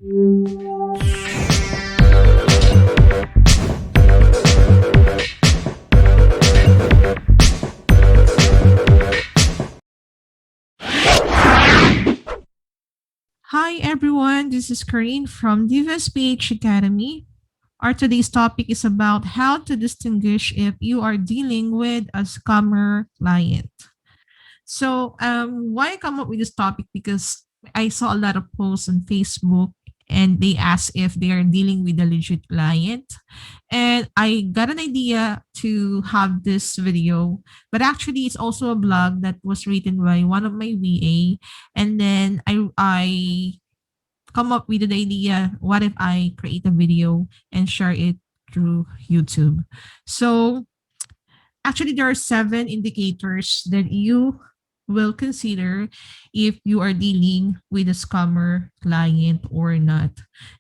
Hi everyone, this is Corinne from Divas PH Academy. Our today's topic is about how to distinguish if you are dealing with a scammer client. Why I come up with this topic? Because I saw a lot of posts on Facebook and they ask if they are dealing with a legit client. And I got an idea to have this video, but actually it's also a blog that was written by one of my VA. And then I come up with an idea. What if I create a video and share it through YouTube? So actually, there are 7 indicators that you will consider if you are dealing with a scammer client or not.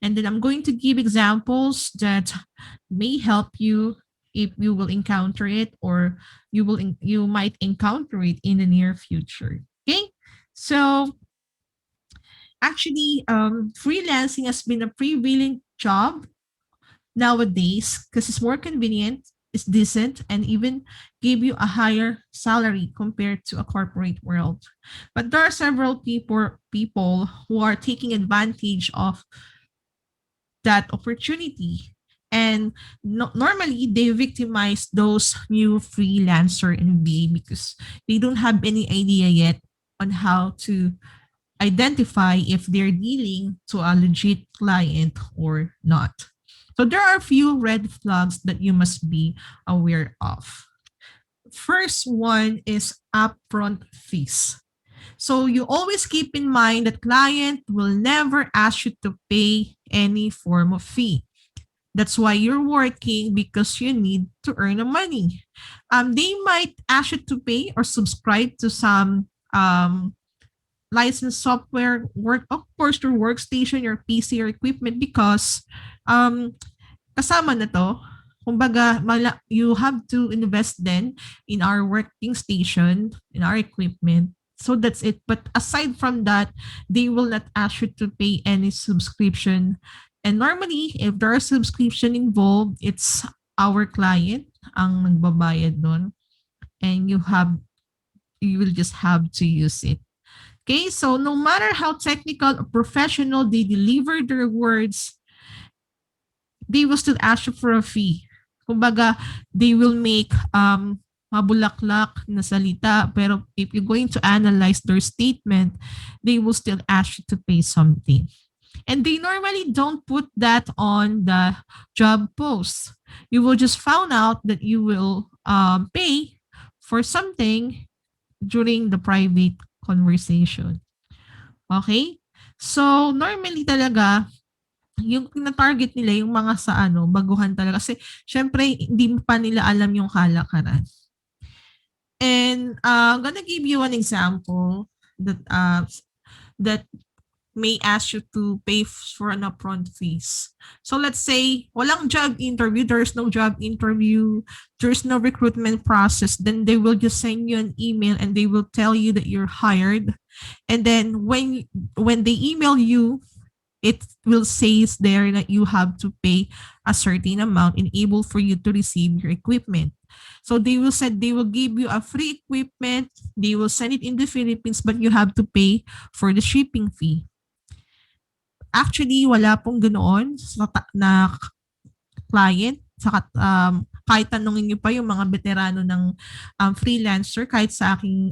And then I'm going to give examples that may help you if you will encounter it or you might encounter it in the near future. Okay? So actually, freelancing has been a prevailing job nowadays because it's more convenient, it's decent, and even give you a higher salary compared to a corporate world. But there are several people who are taking advantage of that opportunity. And normally they victimize those new freelancer and VA because they don't have any idea yet on how to identify if they're dealing to a legit client or not. So there are a few red flags that you must be aware of. First one is upfront fees. So you always keep in mind that client will never ask you to pay any form of fee. That's why you're working because you need to earn the money. They might ask you to pay or subscribe to some licensed software, work of course your workstation, your PC, your equipment because um kasama na to. Kumbaga, you have to invest then in our working station, in our equipment. So that's it. But aside from that, they will not ask you to pay any subscription. And normally, if there are subscription involved, it's our client ang nagbabayad nun. And you will just have to use it. Okay, so no matter how technical or professional they deliver their words, they will still ask you for a fee. Kumbaga, they will make mabulaklak na salita, pero if you're going to analyze their statement, they will still ask you to pay something. And they normally don't put that on the job post. You will just found out that you will pay for something during the private conversation. Okay? So, normally talaga, yung tina-target nila yung mga sa baguhan talaga. Kasi, syempre, hindi pa nila alam yung kalakaran. And, I'm gonna give you an example that may ask you to pay for an upfront fees. So let's say walang job interview, there's no job interview, there's no recruitment process, then they will just send you an email and they will tell you that you're hired. And then when they email you, it will says there that you have to pay a certain amount and able for you to receive your equipment. So they will said they will give you a free equipment, they will send it in the Philippines, but you have to pay for the shipping fee. Actually, wala pong ganoon na client. Kahit tanungin niyo pa yung mga veterano ng freelancer, kahit sa aking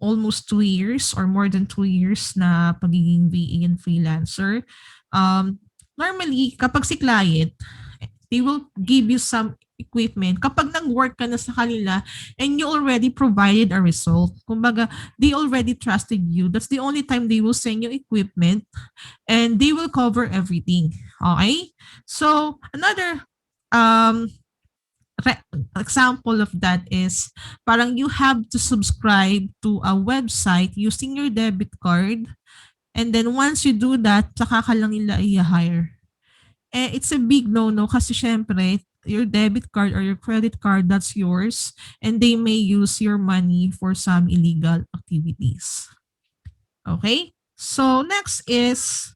almost 2 years or more than 2 years na pagiging VA and freelancer, normally, kapag si client, they will give you some equipment kapag nag-work ka na sa kanila and you already provided a result. Kumbaga, they already trusted you. That's the only time they will send you equipment and they will cover everything. Okay? So, another example of that is parang you have to subscribe to a website using your debit card and then once you do that, saka ka lang nila i-hire. It's a big no-no kasi syempre, your debit card or your credit card, that's yours and they may use your money for some illegal activities. Okay? So next is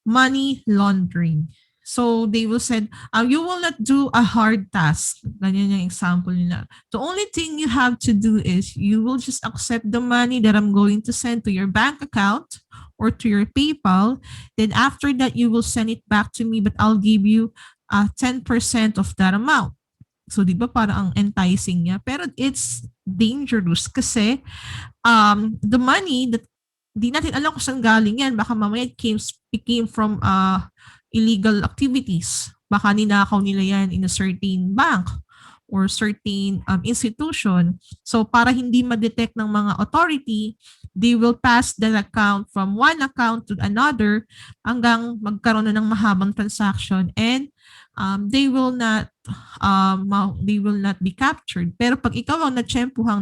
money laundering. So they will say, you will not do a hard task. Ganyan yung example nila. The only thing you have to do is you will just accept the money that I'm going to send to your bank account or to your PayPal. Then after that, you will send it back to me, but I'll give you 10% of that amount. So, di ba parang ang enticing niya? Pero it's dangerous kasi the money that di natin alam kung saan galing yan. Baka mamaya it came from illegal activities. Baka ninakaw nila yan in a certain bank or certain institution. So para hindi ma-detect ng mga authority, they will pass that account from one account to another hanggang magkaroon na ng mahabang transaction, and they will not be captured. Pero pag ikaw ang natsyempuhang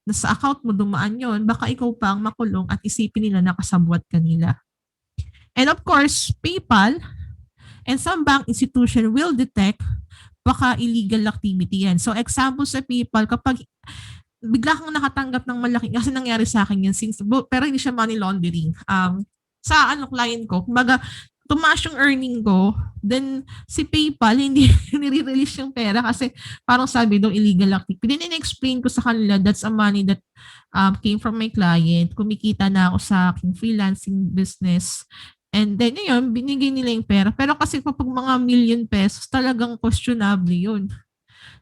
nasa account mo dumaan yon, baka ikaw pa ang makulong at isipin nila na kasabwat ka nila. And of course, PayPal and some bank institution will detect baka illegal activity yan. So example sa PayPal, kapag bigla kang nakatanggap ng malaki, kasi nangyari sa akin yan since, pero hindi siya money laundering. Sa client ko, kumbaga, tumaas yung earning ko, then si PayPal hindi nire-release yung pera kasi parang sabi daw illegal activity. Then in-explain ko sa kanila that's a money that came from my client. Kumikita na ako sa aking freelancing business. And then yun, binigay nila yung pera. Pero kasi kapag mga million pesos, talagang questionable yun.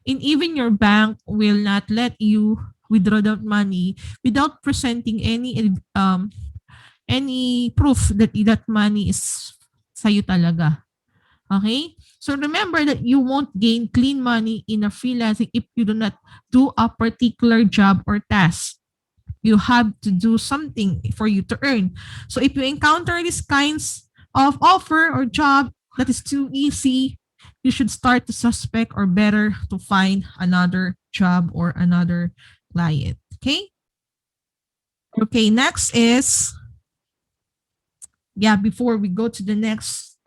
And even your bank will not let you withdraw that money without presenting any proof that that money is sa'yo talaga. Okay? So remember that you won't gain clean money in a freelancing if you do not do a particular job or task. You have to do something for you to earn. So if you encounter these kinds of offer or job that is too easy, you should start to suspect or better to find another job or another client. Okay? Okay, next is, before we go to the next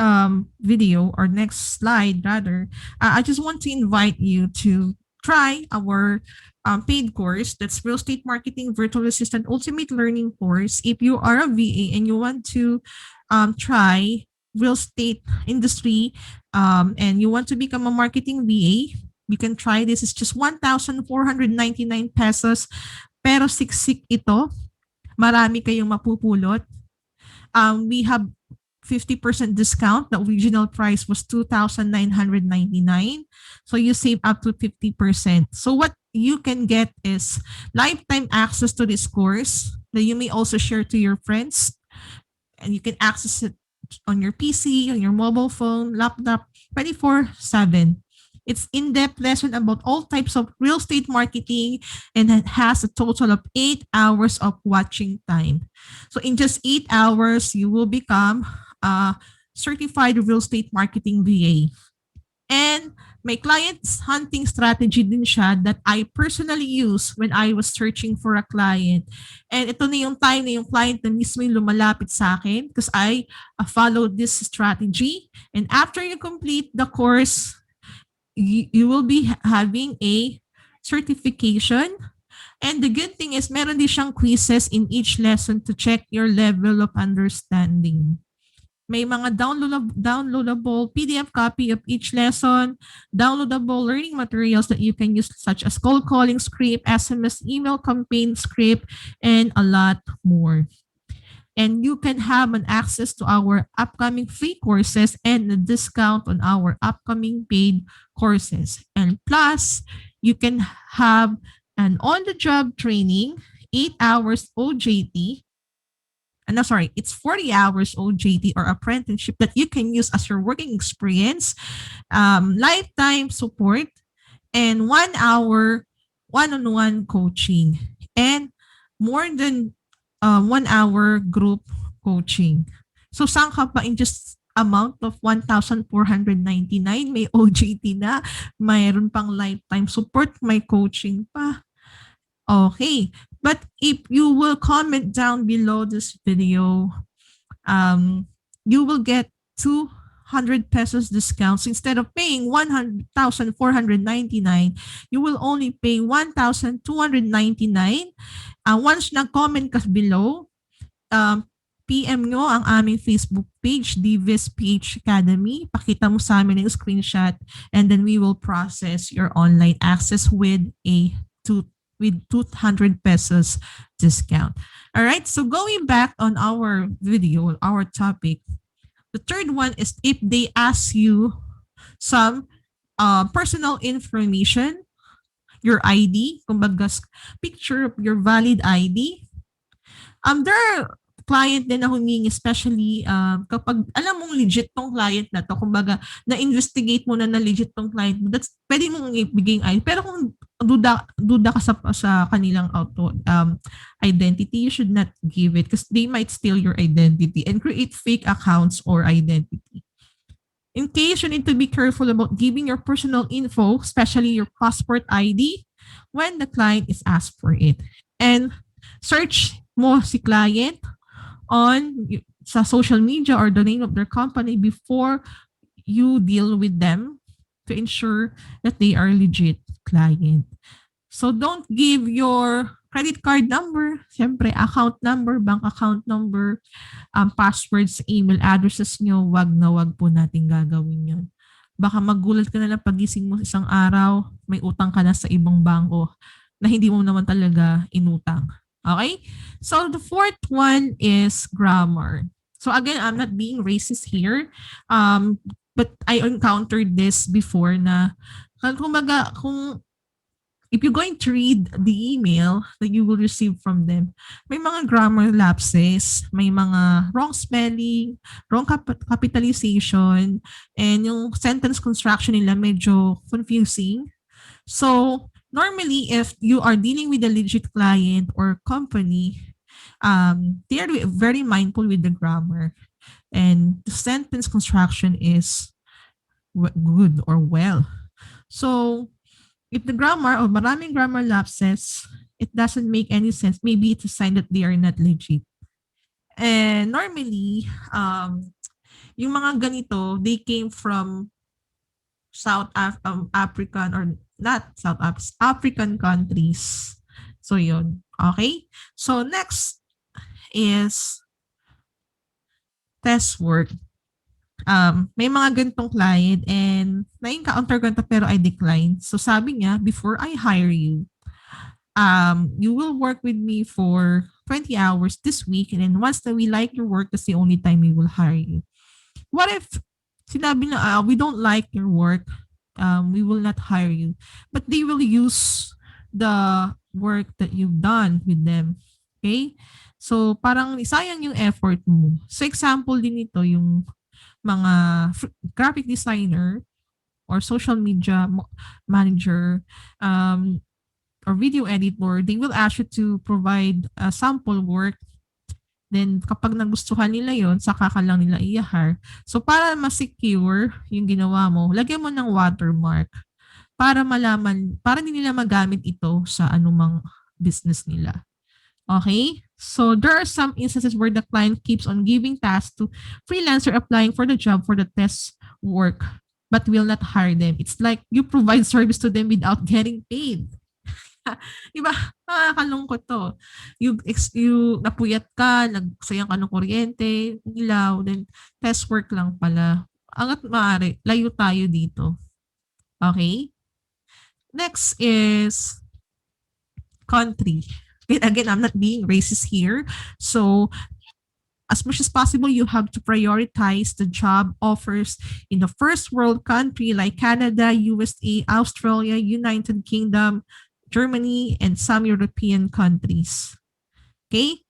video or next slide rather, I just want to invite you to try our paid course. That's Real Estate Marketing Virtual Assistant Ultimate Learning Course. If you are a VA and you want to try real estate industry and you want to become a marketing VA, you can try this. It's just 1,499 pesos. Pero siksik ito. Marami kayong mapupulot. We have 50% discount. The original price was 2,999. So you save up to 50%. So what you can get is lifetime access to this course that you may also share to your friends. And you can access it on your PC, on your mobile phone, laptop, 24/7. It's in-depth lesson about all types of real estate marketing, and it has a total of 8 hours of watching time. So in just 8 hours, you will become a certified real estate marketing VA. And may client's hunting strategy din siya that I personally use when I was searching for a client. And ito na yung time na yung client na mismo yung lumalapit sa akin because I followed this strategy. And after you complete the course, you will be having a certification. And the good thing is meron din siyang quizzes in each lesson to check your level of understanding. May mga downloadable PDF copy of each lesson, downloadable learning materials that you can use such as cold calling script, SMS email campaign script, and a lot more. And you can have an access to our upcoming free courses and a discount on our upcoming paid courses. And plus, you can have an on-the-job training, 8 hours OJT, it's 40 hours OJT or apprenticeship that you can use as your working experience, lifetime support, and 1 hour one-on-one coaching, and more than 1 hour group coaching. So saan ka pa in just amount of 1,499, may OJT na, mayroon pang lifetime support, may coaching pa. Okay. But if you will comment down below this video, you will get 200 pesos discounts. Instead of paying 1,499, you will only pay 1,299. Once nag-comment ka below, PM nyo ang aming Facebook page, Divis PH Academy. Pakita mo sa amin yung screenshot and then we will process your online access with a two, with 200 pesos discount. All right, so going back on our video, our topic, the third one is if they ask you some personal information, your ID, kumbaga picture of your valid ID. There are client din na humingi, especially kapag alam mong legit tong client na to, kumbaga na-investigate mo na legit tong client mo, that's pwede mong ibigay ID. Pero kung duda ka sa kanilang identity, you should not give it because they might steal your identity and create fake accounts or identity. In case you need to be careful about giving your personal info, especially your passport ID, when the client is asked for it. And search mo si client on sa social media or the name of their company before you deal with them to ensure that they are legit client. So don't give your credit card number, siyempre account number, bank account number, passwords, email addresses nyo, wag na wag po natin gagawin yun. Baka magulat ka na lang pagising mo isang araw, may utang ka na sa ibang bangko na hindi mo naman talaga inutang. Okay? So the fourth one is grammar. So again, I'm not being racist here, but I encountered this before na kumbaga kung if you're going to read the email that you will receive from them, may mga grammar lapses, may mga wrong spelling, wrong capitalization, and yung sentence construction nila medyo confusing. So, normally, if you are dealing with a legit client or company, they are very mindful with the grammar. And the sentence construction is good or well. So, if the grammar or maraming grammar lapses, it doesn't make any sense. Maybe it's a sign that they are not legit. And normally, yung mga ganito, they came from African or not South African countries. So yun. Okay? So next is test work. May mga ganitong client and na-encounter ko ito pero I declined. So sabi niya, before I hire you, you will work with me for 20 hours this week and then once that we like your work, that's the only time we will hire you. What if sinabi na, we don't like your work, we will not hire you. But they will use the work that you've done with them. Okay? So parang sayang yung effort mo. So example din ito yung mga graphic designer or social media manager or video editor, they will ask you to provide a sample work. Then kapag nagustuhan nila yon, saka ka lang nila i-hire. So para ma-secure yung ginawa mo, lagyan mo ng watermark para malaman, para hindi nila magamit ito sa anumang business nila. Okay? So there are some instances where the client keeps on giving tasks to freelancer applying for the job for the test work but will not hire them. It's like you provide service to them without getting paid. Diba? Nakakalungkot to. You napuyat ka, nagsayang ka ng kuryente, ilaw, then test work lang pala. Angat maaari, layo tayo dito. Okay? Next is country. Again, I'm not being racist here. So, as much as possible, you have to prioritize the job offers in the first world country like Canada, USA, Australia, United Kingdom, Germany, and some European countries. Okay?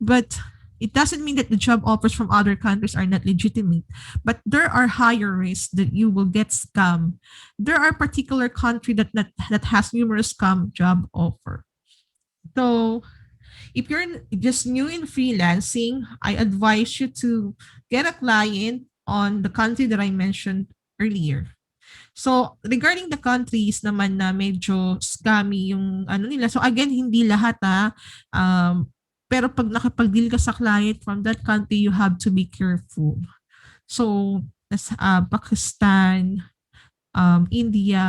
But it doesn't mean that the job offers from other countries are not legitimate, but there are higher risks that you will get scammed. There are particular country that has numerous scam job offer. So if you're just new in freelancing, I advise you to get a client on the country that I mentioned earlier. So regarding the countries naman na medyo scammy yung ano nila. So again, hindi lahat pero pag nakipag-deal ka sa client from that country, you have to be careful. So Pakistan, India,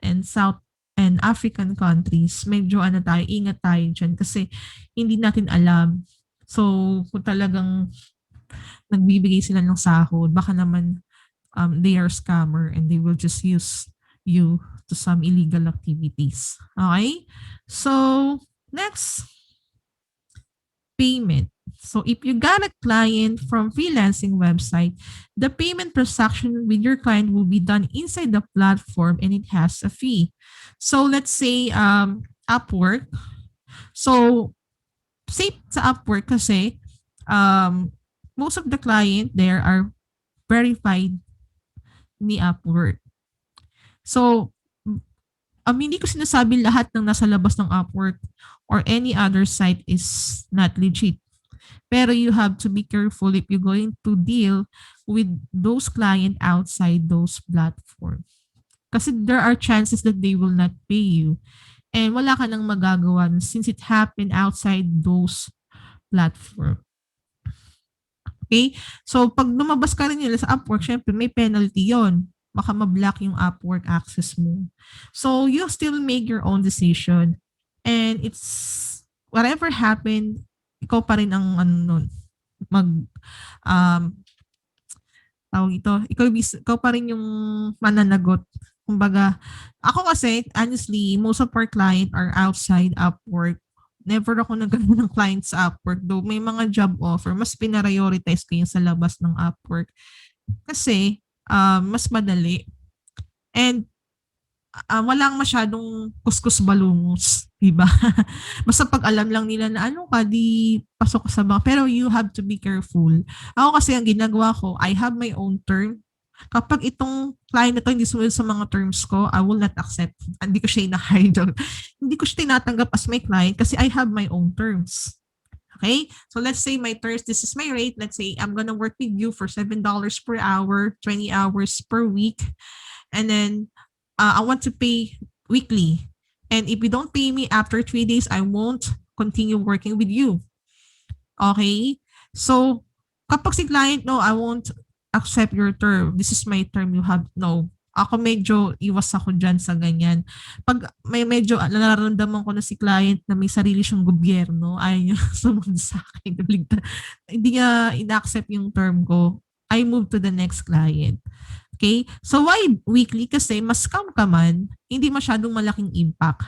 and South and African countries, medyo ano tayo, ingat tayo dyan kasi hindi natin alam. So, kung talagang nagbibigay sila ng sahod, baka naman they are scammer and they will just use you to some illegal activities. Okay? So, next, payment. So if you got a client from freelancing website, the payment transaction with your client will be done inside the platform and it has a fee. So let's say Upwork. So safe sa Upwork kasi most of the client there are verified ni Upwork. So hindi ko sinasabi lahat ng nasa labas ng Upwork or any other site is not legit. Pero you have to be careful if you're going to deal with those client outside those platforms. Kasi there are chances that they will not pay you. And wala ka nang magagawa since it happened outside those platforms. Okay? So, pag lumabas ka rin nila sa Upwork, syempre may penalty yon. Baka ma-block yung Upwork access mo. So, you still make your own decision. And it's, whatever happened, ikaw pa rin ang um, tawag ito, ikaw pa rin yung mananagot. Kumbaga, ako kasi, honestly, most of our client are outside Upwork. Never ako nagkaroon ng clients sa Upwork. Though may mga job offer, mas pinarioritize ko yung sa labas ng Upwork. Kasi, mas madali. And, walang masyadong kuskus balungos, diba? Basta pag alam lang nila na ano ka, di pasok ka sa bank. Pero you have to be careful. Ako kasi ang ginagawa ko, I have my own term. Kapag itong client na to hindi sumunod sa mga terms ko, I will not accept. Hindi ko siya ina-hire. Hindi ko siya tinatanggap as my client kasi I have my own terms. Okay? So let's say my terms, this is my rate. Let's say I'm gonna work with you for $7 per hour, 20 hours per week. And then, I want to pay weekly. And if you don't pay me after 3 days, I won't continue working with you. Okay? So, kapag si client, no, I won't accept your term. This is my term, you have, no. Ako medyo iwas ako dyan sa ganyan. Pag may medyo nararamdaman ko na si client na may sarili siyang gobyerno, ayaw niya sumunod sa akin. Hindi niya ina-accept yung term ko. I move to the next client. Okay? So why weekly? Kasi mas scam ka man, hindi masyadong malaking impact.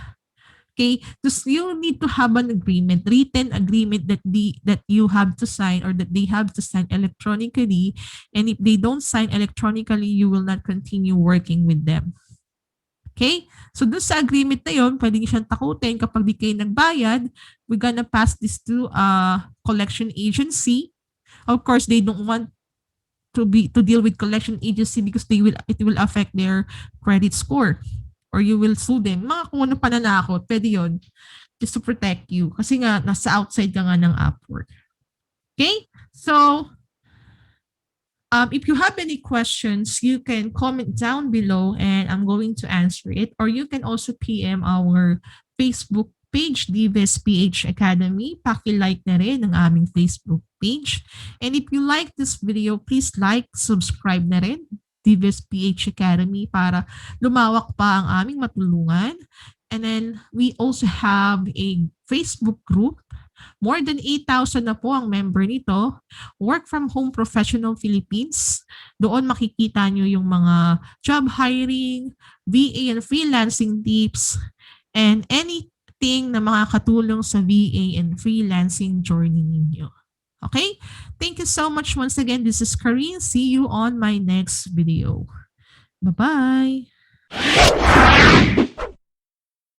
Okay? Because you need to have an agreement, written agreement that you have to sign or that they have to sign electronically. And if they don't sign electronically, you will not continue working with them. Okay? So dun sa agreement na yun, pwede niyo siyang takutin kapag di kayo nagbayad, we're gonna pass this to a collection agency. Of course, they don't want to deal with collection agency because it will affect their credit score or you will sue them. Mga kung ano pananakot, pwede yun just to protect you kasi nga nasa outside ka nga ng Upwork. Okay? So, if you have any questions, you can comment down below and I'm going to answer it, or you can also PM our Facebook page, Dives PH Academy. Paki-like na rin ang aming Facebook page. And if you like this video, please like, subscribe na rin, Dives PH Academy, para lumawak pa ang aming matulungan. And then we also have a Facebook group. More than 8,000 na po ang member nito. Work from Home Professional Philippines. Doon makikita nyo yung mga job hiring, VA and freelancing tips, and anything na makakatulong sa VA and freelancing journey ninyo. Okay? Thank you so much once again. This is Karine. See you on my next video. Bye-bye.